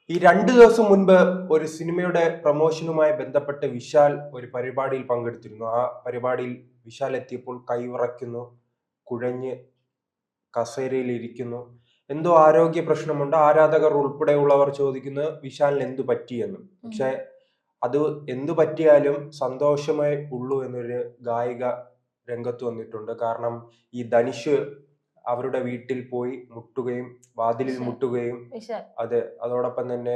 ഈ 2 ദിവസം മുൻപ് ഒരു സിനിമയുടെ പ്രൊമോഷനുമായി ബന്ധപ്പെട്ട് വിശാൽ ഒരു പരിപാടിയിൽ പങ്കെടുത്തിരുന്നു. ആ പരിപാടിയിൽ വിശാൽ എത്തിയപ്പോൾ കൈവിറയ്ക്കുന്നു, കുഴഞ്ഞ് കസേരയിൽ ഇരിക്കുന്നു. എന്തോ ആരോഗ്യ പ്രശ്നമുണ്ട്. ആരാധകർ ഉൾപ്പെടെയുള്ളവർ ചോദിക്കുന്നു വിശാലിന് എന്തു പറ്റിയെന്ന്. പക്ഷെ അത് എന്തു പറ്റിയാലും സന്തോഷമേ ഉള്ളൂ എന്നൊരു ഗായിക രംഗത്ത് വന്നിട്ടുണ്ട്. കാരണം ഈ ധനുഷ് അവരുടെ വീട്ടിൽ പോയി മുട്ടുകയും വാതിലിൽ മുട്ടുകയും അതെ അതോടൊപ്പം തന്നെ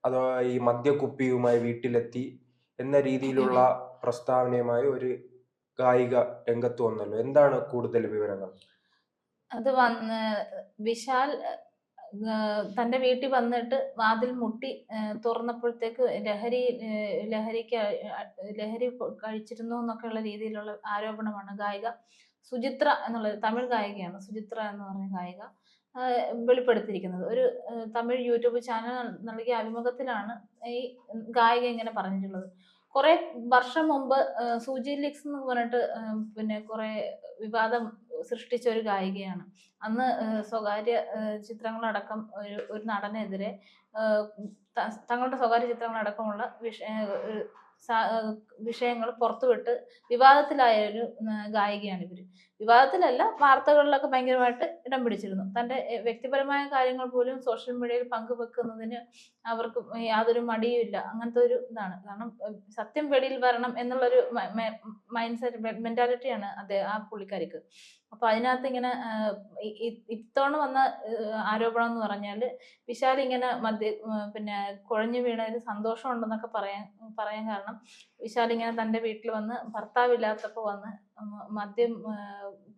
അത് ഈ മദ്യക്കുപ്പിയുമായി വീട്ടിലെത്തി എന്ന രീതിയിലുള്ള പ്രസ്താവനയുമായി ഒരു ഗായിക രംഗത്ത് വന്നല്ലോ. എന്താണ് കൂടുതൽ വിവരങ്ങൾ? അത് വിശാൽ തന്റെ വീട്ടിൽ വന്നിട്ട് വാതിൽ മുട്ടി തുറന്നപ്പോഴത്തേക്ക് ലഹരി കഴിച്ചിരുന്നു എന്നൊക്കെയുള്ള രീതിയിലുള്ള ആരോപണമാണ് ഗായിക സുചിത്ര എന്നുള്ള തമിഴ് ഗായികയാണ്. സുചിത്ര എന്ന് പറഞ്ഞ ഗായിക വെളിപ്പെടുത്തിയിരിക്കുന്നത്. ഒരു തമിഴ് യൂട്യൂബ് ചാനൽ നൽകിയ അഭിമുഖത്തിലാണ് ഈ ഗായിക ഇങ്ങനെ പറഞ്ഞിട്ടുള്ളത്. കുറെ വർഷം മുമ്പ് സൂചി ലിക്സ് എന്ന് പറഞ്ഞിട്ട് പിന്നെ കുറെ വിവാദം സൃഷ്ടിച്ച ഒരു ഗായികയാണ്. അന്ന് സ്വകാര്യ ചിത്രങ്ങളടക്കം ഒരു നടനെതിരെ തങ്ങളുടെ സ്വകാര്യ ചിത്രങ്ങളടക്കമുള്ള വിഷയങ്ങൾ പുറത്തുവിട്ട് വിവാദത്തിലായ ഒരു ഗായികയാണ് ഇവര്. വിവാദത്തിലല്ല, വാർത്തകളിലൊക്കെ ഭയങ്കരമായിട്ട് ഇടം പിടിച്ചിരുന്നു. തന്റെ വ്യക്തിപരമായ കാര്യങ്ങൾ പോലും സോഷ്യൽ മീഡിയയിൽ പങ്കുവെക്കുന്നതിന് അവർക്ക് യാതൊരു മടിയുമില്ല. അങ്ങനത്തെ ഒരു ഇതാണ്. കാരണം സത്യം വെളിയിൽ വരണം എന്നുള്ളൊരു മൈൻഡ് സെറ്റ് മെന്റാലിറ്റിയാണ് ആ പുള്ളിക്കാരിക്ക്. അപ്പൊ അതിനകത്ത് ഇങ്ങനെ ഇത്തവണ വന്ന ആരോപണം എന്ന് പറഞ്ഞാല് വിശാൽ ഇങ്ങനെ പിന്നെ കുഴഞ്ഞു വീണതിൽ സന്തോഷമുണ്ടെന്നൊക്കെ പറയാൻ കാരണം വിശാൽ ഇങ്ങനെ തന്റെ വീട്ടിൽ വന്ന് ഭർത്താവില്ലാത്തപ്പോ വന്ന് മദ്യം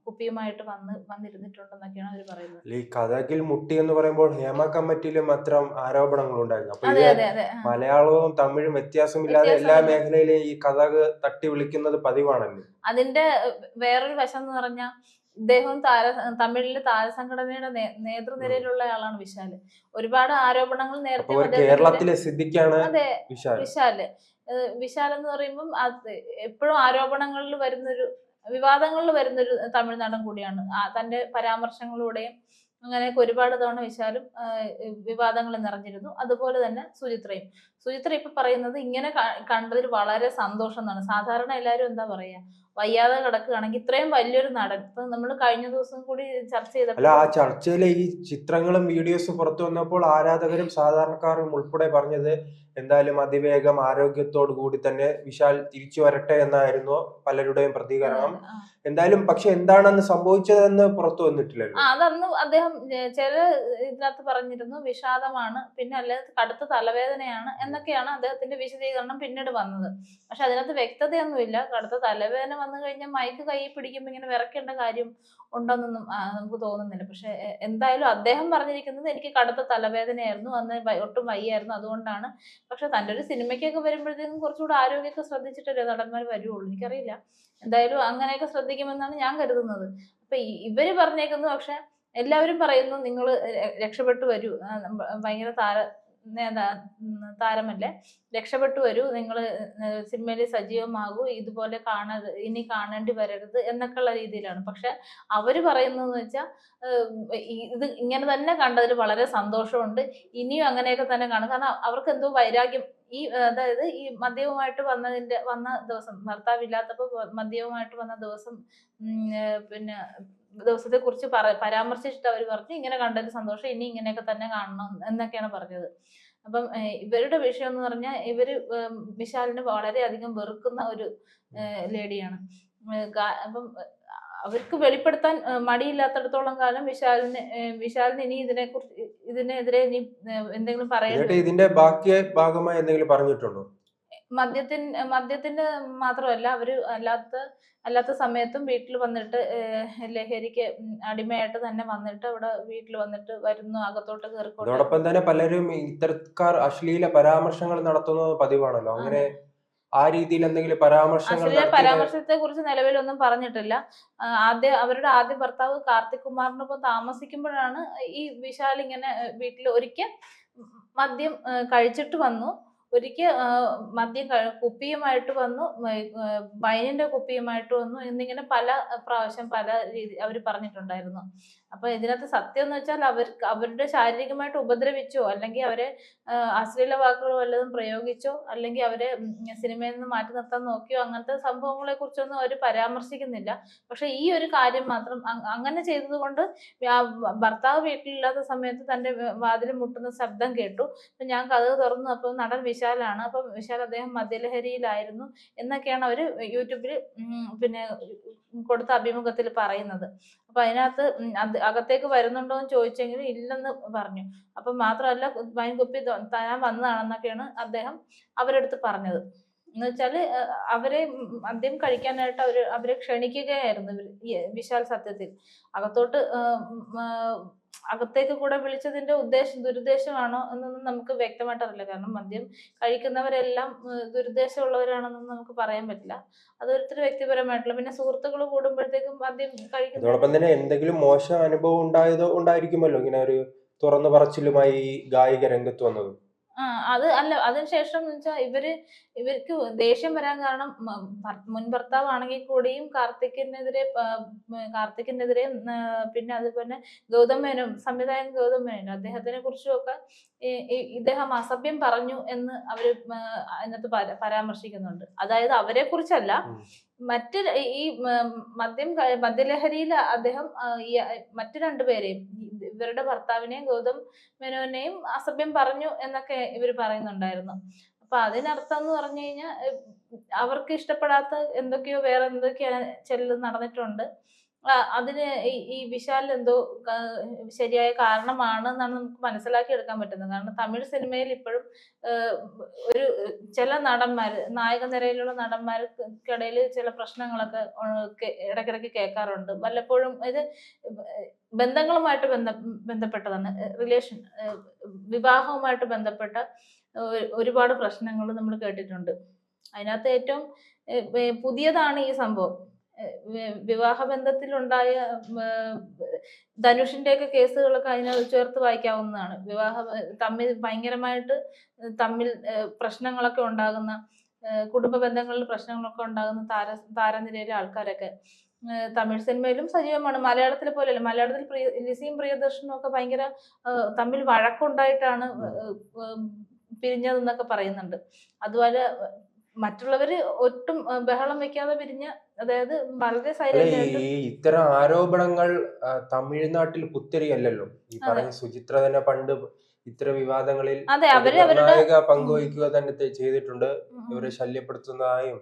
കുപ്പിയുമായിട്ട് വന്നിരുന്നിട്ടുണ്ടെന്നൊക്കെയാണ് അവര് പറയുന്നത്. ഈ കഥകിൽ മുട്ടി എന്ന് പറയുമ്പോൾ ഹേമ കമ്മിറ്റിയിലും അത്തരം ആരോപണങ്ങൾ ഉണ്ടായിരുന്നു. അപ്പൊ അതെ ഇത് അതെ അതെ മലയാളവും തമിഴും വ്യത്യാസമില്ലാതെ എല്ലാ മേഖലയിലും ഈ കഥക് തട്ടി വിളിക്കുന്നത് പതിവാണല്ലോ. അതിന്റെ വേറൊരു വശം എന്ന് പറഞ്ഞാൽ ഇദ്ദേഹം തമിഴിലെ താരസംഘടനയുടെ നേതൃനിരയിലുള്ള ആളാണ് വിശാല്. ഒരുപാട് ആരോപണങ്ങൾ നേരത്തെ കേരളത്തിലെ സിദ്ദിഖാണ് അതെ വിശാൽ എന്ന് പറയുമ്പം എപ്പോഴും ആരോപണങ്ങളിൽ വരുന്നൊരു വിവാദങ്ങളിൽ വരുന്നൊരു തമിഴ് നടൻ കൂടിയാണ്. തന്റെ പരാമർശങ്ങളിലൂടെയും അങ്ങനെയൊക്കെ ഒരുപാട് തവണ വിശാലും വിവാദങ്ങൾ നിറഞ്ഞിരുന്നു. അതുപോലെ തന്നെ സുചിത്ര ഇപ്പൊ പറയുന്നത് ഇങ്ങനെ കണ്ടതിൽ വളരെ സന്തോഷം എന്നാണ്. സാധാരണ എല്ലാവരും എന്താ പറയാ, വയ്യാതെ കിടക്കുകയാണെങ്കിൽ ഇത്രയും വലിയൊരു നടൻ, ഇപ്പൊ നമ്മൾ കഴിഞ്ഞ ദിവസം കൂടി ചർച്ച ചെയ്തപ്പോൾ ആ ചർച്ചയിലെ ഈ ചിത്രങ്ങളും വീഡിയോസും പുറത്തു വന്നപ്പോൾ ആരാധകരും സാധാരണക്കാരും ഉൾപ്പെടെ പറഞ്ഞത് എന്തായാലും അതിവേഗം ആരോഗ്യത്തോടു കൂടി തന്നെ വിശാൽ തിരിച്ചു വരട്ടെ എന്നായിരുന്നു പലരുടെയും പ്രതികരണം. എന്തായാലും പക്ഷെ എന്താണെന്ന് സംഭവിച്ചതെന്ന് പുറത്തു വന്നിട്ടില്ലല്ലോ. അതന്ന് അദ്ദേഹം ചില ഇതിനകത്ത് പറഞ്ഞിരുന്നു വിഷാദമാണ്, പിന്നെ അല്ലാതെ കടുത്ത തലവേദനയാണ് എന്നൊക്കെയാണ് അദ്ദേഹത്തിന്റെ വിശദീകരണം പിന്നീട് വന്നത്. പക്ഷെ അതിനകത്ത് വ്യക്തതയൊന്നുമില്ല. കടുത്ത തലവേദന വന്നു കഴിഞ്ഞാൽ മൈക്ക് കൈ പിടിക്കുമ്പോൾ ഇങ്ങനെ വിറക്കേണ്ട കാര്യം ഉണ്ടെന്നൊന്നും നമുക്ക് തോന്നുന്നില്ല. പക്ഷെ എന്തായാലും അദ്ദേഹം പറഞ്ഞിരിക്കുന്നത് എനിക്ക് കടുത്ത തലവേദനയായിരുന്നു, അന്ന് ഒട്ടും വയ്യായിരുന്നു, അതുകൊണ്ടാണ്. പക്ഷെ തന്റെ ഒരു സിനിമയ്ക്കൊക്കെ വരുമ്പോഴത്തേക്കും കുറച്ചുകൂടെ ആരോഗ്യമൊക്കെ ശ്രദ്ധിച്ചിട്ടല്ലേ നടന്മാർ വരുള്ളൂ. എനിക്കറിയില്ല, എന്തായാലും അങ്ങനെയൊക്കെ ശ്രദ്ധിക്കുമെന്നാണ് ഞാൻ കരുതുന്നത്. അപ്പൊ ഇവര് പറഞ്ഞേക്കുന്നു. പക്ഷെ എല്ലാവരും പറയുന്നു നിങ്ങൾ രക്ഷപ്പെട്ടു വരൂ, ഭയങ്കര താരമല്ലേ, രക്ഷപ്പെട്ടു വരൂ, നിങ്ങൾ സിനിമയിൽ സജീവമാകൂ, ഇതുപോലെ ഇനി കാണേണ്ടി വരരുത് എന്നൊക്കെയുള്ള രീതിയിലാണ്. പക്ഷെ അവര് പറയുന്നതെന്ന് വെച്ചാൽ ഇത് ഇങ്ങനെ തന്നെ കണ്ടതിൽ വളരെ സന്തോഷമുണ്ട്, ഇനിയും അങ്ങനെയൊക്കെ തന്നെ കാണും. കാരണം അവർക്ക് എന്തോ വൈരാഗ്യം, അതായത് ഈ മദ്യവുമായിട്ട് വന്ന ദിവസം, ഭർത്താവില്ലാത്തപ്പോ മദ്യവുമായിട്ട് വന്ന ദിവസം, പിന്നെ ദിവസത്തെ കുറിച്ച് പരാമർശിച്ചിട്ട് അവർ പറഞ്ഞു ഇങ്ങനെ കണ്ടതിൽ സന്തോഷം, ഇനി ഇങ്ങനെയൊക്കെ തന്നെ കാണണം എന്നൊക്കെയാണ് പറഞ്ഞത്. അപ്പം ഇവരുടെ വിഷയം എന്ന് പറഞ്ഞാൽ ഇവര് വിശാലിനെ വളരെയധികം വെറുക്കുന്ന ഒരു ലേഡിയാണ്. അപ്പം അവർക്ക് വെളിപ്പെടുത്താൻ മടിയില്ലാത്തടത്തോളം കാലം വിശാലിന് ഇനി ഇതിനെതിരെ ഇനി എന്തെങ്കിലും പറയേണ്ടി ഇതിന്റെ ബാക്കി ഭാഗമായി എന്തെങ്കിലും പറഞ്ഞിട്ടുണ്ടോ? മദ്യത്തിന്റെ മാത്രമല്ല, അവര് അല്ലാത്ത സമയത്തും വീട്ടിൽ വന്നിട്ട് ലഹരിക്ക് അടിമയായിട്ട് തന്നെ വന്നിട്ട് അവിടെ വീട്ടിൽ വന്നിട്ട് വരുന്നു, അകത്തോട്ട് കയറിക്കൊണ്ട്. അതോടൊപ്പം തന്നെ പലരും ഇത്തരക്കാർ അശ്ലീല പരാമർശങ്ങൾ നടത്തുന്നത് പതിവാണല്ലോ. അങ്ങനെ ആ രീതിയിൽ എന്തെങ്കിലും പരാമർശത്തെ കുറിച്ച് നിലവിലൊന്നും പറഞ്ഞിട്ടില്ല. അവരുടെ ആദ്യ ഭർത്താവ് കാർത്തിക് കുമാറിനൊപ്പം താമസിക്കുമ്പോഴാണ് ഈ വിശാൽ ഇങ്ങനെ വീട്ടിൽ ഒരിക്കൽ മദ്യം കഴിച്ചിട്ട് വന്നു, ഒരിക്കൽ മദ്യം കുപ്പിയുമായിട്ട് വന്നു, വൈനിന്റെ കുപ്പിയുമായിട്ട് വന്നു എന്നിങ്ങനെ പല പ്രാവശ്യം പല രീതി അവർ പറഞ്ഞിട്ടുണ്ടായിരുന്നു. അപ്പൊ ഇതിനകത്ത് സത്യം എന്ന് വെച്ചാൽ അവരുടെ ശാരീരികമായിട്ട് ഉപദ്രവിച്ചോ, അല്ലെങ്കിൽ അവരെ അശ്ലീല വാക്കുകൾ വല്ലതും പ്രയോഗിച്ചോ, അല്ലെങ്കിൽ അവരെ സിനിമയിൽ നിന്ന് മാറ്റി നിർത്താൻ നോക്കിയോ, അങ്ങനത്തെ സംഭവങ്ങളെ കുറിച്ചൊന്നും അവർ പരാമർശിക്കുന്നില്ല. പക്ഷെ ഈ ഒരു കാര്യം മാത്രം അങ്ങനെ ചെയ്തത് കൊണ്ട് ഭർത്താവ് വീട്ടിലില്ലാത്ത സമയത്ത് തന്റെ വാതിൽ മുട്ടുന്ന ശബ്ദം കേട്ടു. അപ്പൊ ഞാൻ കതക് തുറന്നു, അപ്പൊ നടൻ വിശാലാണ്. അപ്പൊ വിശാൽ അദ്ദേഹം മദ്യലഹരിയിലായിരുന്നു എന്നൊക്കെയാണ് അവര് യൂട്യൂബിൽ പിന്നെ കൊടുത്ത അഭിമുഖത്തിൽ പറയുന്നത്. അപ്പൊ അതിനകത്ത് അകത്തേക്ക് വരുന്നുണ്ടോ എന്ന് ചോദിച്ചെങ്കിൽ ഇല്ലെന്ന് പറഞ്ഞു. അപ്പൊ മാത്രമല്ല വൈൻ കുപ്പി തരാൻ വന്നതാണെന്നൊക്കെയാണ് അദ്ദേഹം അവരെടുത്ത് പറഞ്ഞത്. എന്ന് വെച്ചാല് അവരെ മദ്യം കഴിക്കാനായിട്ട് അവരെ ക്ഷണിക്കുകയായിരുന്നു വിശാൽ സത്യത്തിൽ. അകത്തോട്ട് അകത്തേക്ക് കൂടെ വിളിച്ചതിന്റെ ദുരുദ്ദേശമാണോ എന്നൊന്നും നമുക്ക് വ്യക്തമായിട്ട് അറിയില്ല. കാരണം മദ്യം കഴിക്കുന്നവരെല്ലാം ദുരുദ്ദേശമുള്ളവരാണെന്നൊന്നും നമുക്ക് പറയാൻ പറ്റില്ല. അത് ഓരോരുത്തർ വ്യക്തിപരമായിട്ടുള്ള, പിന്നെ സുഹൃത്തുക്കൾ കൂടുമ്പോഴത്തേക്കും മദ്യം കഴിക്കുന്ന അതോടൊപ്പം തന്നെ എന്തെങ്കിലും മോശം അനുഭവം ഉണ്ടായിരിക്കുമല്ലോ ഇങ്ങനെ ഒരു തുറന്നു പറച്ചിലുമായി ഈ ഗായിക രംഗത്ത് വന്നത്. അത് അല്ല, അതിനുശേഷം എന്ന് വെച്ചാൽ ഇവർക്ക് ദേഷ്യം വരാൻ കാരണം മുൻ ഭർത്താവാണെങ്കിൽ കൂടിയും കാർത്തിക്കിനെതിരെ പിന്നെ അതുപോലെ ഗൗതം മേനോൻ, സംവിധായകൻ ഗൗതം മേനോൻ, അദ്ദേഹത്തിനെ കുറിച്ചും ഒക്കെ ഇദ്ദേഹം അസഭ്യം പറഞ്ഞു എന്ന് അവര് അതിനകത്ത് പരാമർശിക്കുന്നുണ്ട്. അതായത് അവരെ കുറിച്ചല്ല, മറ്റ് ഈ മദ്യലഹരിയിൽ അദ്ദേഹം മറ്റു രണ്ടുപേരെയും, ഇവരുടെ ഭർത്താവിനെയും ഗൗതം മേനോനെയും അസഭ്യം പറഞ്ഞു എന്നൊക്കെ ഇവര് പറയുന്നുണ്ടായിരുന്നു. അപ്പൊ അതിനർത്ഥം എന്ന് പറഞ്ഞു കഴിഞ്ഞാൽ അവർക്ക് ഇഷ്ടപ്പെടാത്ത വേറെ എന്തൊക്കെയോ നടന്നിട്ടുണ്ട്. അതിന് ഈ വിശാൽ എന്തോ ശരിയായ കാരണമാണെന്നാണ് നമുക്ക് മനസ്സിലാക്കി എടുക്കാൻ പറ്റുന്നത്. കാരണം തമിഴ് സിനിമയിൽ ഇപ്പോഴും ഒരു ചില നടന്മാര്, നായക നിരയിലുള്ള നടന്മാർക്കിടയിൽ ചില പ്രശ്നങ്ങളൊക്കെ ഇടയ്ക്കിടയ്ക്ക് കേൾക്കാറുണ്ട്. വല്ലപ്പോഴും ഇത് ബന്ധങ്ങളുമായിട്ട് ബന്ധപ്പെട്ടതാണ്, വിവാഹവുമായിട്ട് ബന്ധപ്പെട്ട ഒരുപാട് പ്രശ്നങ്ങൾ നമ്മൾ കേട്ടിട്ടുണ്ട്. അതിനകത്ത് ഏറ്റവും പുതിയതാണ് ഈ സംഭവം. വിവാഹ ബന്ധത്തിലുണ്ടായ ധനുഷിന്റെയൊക്കെ കേസുകളൊക്കെ അതിനകത്ത് ചേർത്ത് വായിക്കാവുന്നതാണ്. തമ്മിൽ ഭയങ്കരമായിട്ട് പ്രശ്നങ്ങളൊക്കെ ഉണ്ടാകുന്ന, കുടുംബ ബന്ധങ്ങളിൽ പ്രശ്നങ്ങളൊക്കെ ഉണ്ടാകുന്ന താരനിരയിലെ ആൾക്കാരൊക്കെ തമിഴ് സിനിമയിലും സജീവമാണ്. മലയാളത്തിലെ പോലെയല്ല. മലയാളത്തിൽ ലിസിയും പ്രിയദർശനും ഒക്കെ ഭയങ്കര തമ്മിൽ വഴക്കുണ്ടായിട്ടാണ് പിരിഞ്ഞതെന്നൊക്കെ പറയുന്നുണ്ട്. അതുപോലെ മറ്റുള്ളവര് ഒട്ടും ബഹളം വെക്കാതെ പിരിഞ്ഞ, അതായത് വളരെ സൈലന്റ് ആയിട്ട്. ഈ ഇത്തരം ആരോപണങ്ങൾ തമിഴ്നാട്ടിൽ പുത്തരിയല്ലല്ലോ. ഈ പറഞ്ഞ സുചിത്ര തന്നെ പണ്ട് ഇത്തരം വിവാദങ്ങളിൽ നിർണായക പങ്കുവഹിക്കുക തന്നെ ചെയ്തിട്ടുണ്ട്. ഇവരെ ശല്യപ്പെടുത്തുന്നതായും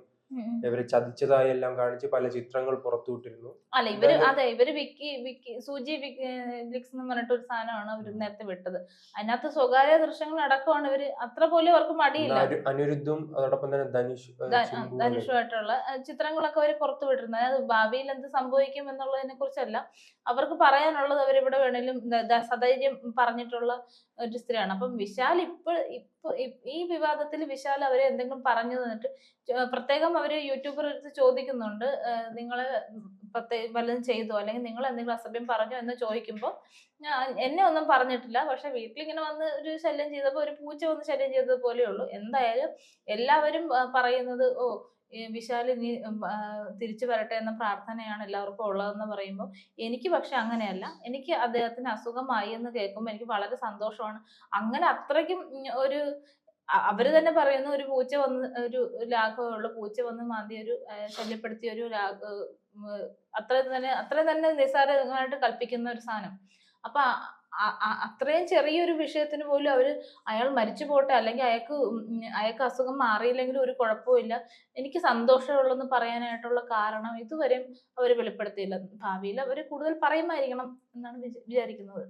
ഇവരെ ചതിച്ചതായി എല്ലാം കാണിച്ച് പല ചിത്രങ്ങൾ പുറത്തുവിട്ടിരുന്നു. അല്ല, ഇവര് സൂചി ലിക്സ് എന്ന് പറഞ്ഞിട്ട് ഒരു സാധനമാണ് അവര് നേരത്തെ വിട്ടത്. അതിനകത്ത് സ്വകാര്യ ദൃശ്യങ്ങൾ അടക്കമാണ്. ഇവര് അത്ര പോലും അവർക്ക് മടിയില്ല. അനിരുദ്ധും അതോടൊപ്പം തന്നെ ധനുഷുമായിട്ടുള്ള ചിത്രങ്ങളൊക്കെ അവര് പുറത്തു വിട്ടിരുന്നത്. അതായത് ഭാവിയിൽ എന്ത് സംഭവിക്കും എന്നുള്ളതിനെ കുറിച്ചല്ല, അവർക്ക് പറയാനുള്ളത് അവരിവിടെ വേണേലും സധൈര്യം പറഞ്ഞിട്ടുള്ള ഒരു സ്ത്രീയാണ്. അപ്പം വിശാൽ ഇപ്പൊ ഈ വിവാദത്തിൽ വിശാൽ അവരെ എന്തെങ്കിലും പറഞ്ഞു തന്നിട്ട് പ്രത്യേകം അവര് യൂട്യൂബർ എടുത്ത് ചോദിക്കുന്നുണ്ട്, നിങ്ങള് വല്ലതും ചെയ്തോ, അല്ലെങ്കിൽ നിങ്ങൾ എന്തെങ്കിലും അസഭ്യം പറഞ്ഞോ എന്ന് ചോദിക്കുമ്പോൾ എന്നെ ഒന്നും പറഞ്ഞിട്ടില്ല, പക്ഷെ വീട്ടിലിങ്ങനെ വന്ന് ഒരു ശല്യം ചെയ്തപ്പോൾ ഒരു പൂച്ച വന്ന് ശല്യം ചെയ്തത് പോലെയേ ഉള്ളൂ. എന്തായാലും എല്ലാവരും പറയുന്നത് വിശാൽ ഇനി തിരിച്ചു വരട്ടെ എന്ന പ്രാർത്ഥനയാണ് എല്ലാവർക്കും ഉള്ളതെന്ന് പറയുമ്പോൾ എനിക്ക് പക്ഷെ അങ്ങനെയല്ല. എനിക്ക് അദ്ദേഹത്തിന് അസുഖമായി എന്ന് കേൾക്കുമ്പോൾ എനിക്ക് വളരെ സന്തോഷമാണ്. അങ്ങനെ അത്രയ്ക്കും അവര് തന്നെ പറയുന്നു, ഒരു പൂച്ച വന്ന് ഒരു ലാഘവമുള്ള പൂച്ച വന്ന് മാന്തി ശല്യപ്പെടുത്തിയ അത്ര തന്നെ നിസ്സാരമായിട്ട് കൽപ്പിക്കുന്ന ഒരു സാധനം. അപ്പൊ അത്രയും ചെറിയൊരു വിഷയത്തിന് പോലും അയാൾ മരിച്ചു പോട്ടെ, അല്ലെങ്കിൽ അയാൾക്ക് അസുഖം മാറിയില്ലെങ്കിലും ഒരു കുഴപ്പമില്ല, എനിക്ക് സന്തോഷമുള്ളെന്ന് പറയാനായിട്ടുള്ള കാരണം ഇതുവരെയും അവര് വെളിപ്പെടുത്തിയില്ല. ഭാവിയിൽ അവര് കൂടുതൽ പറയുമായിരിക്കണം എന്നാണ് വിചാരിക്കുന്നത്.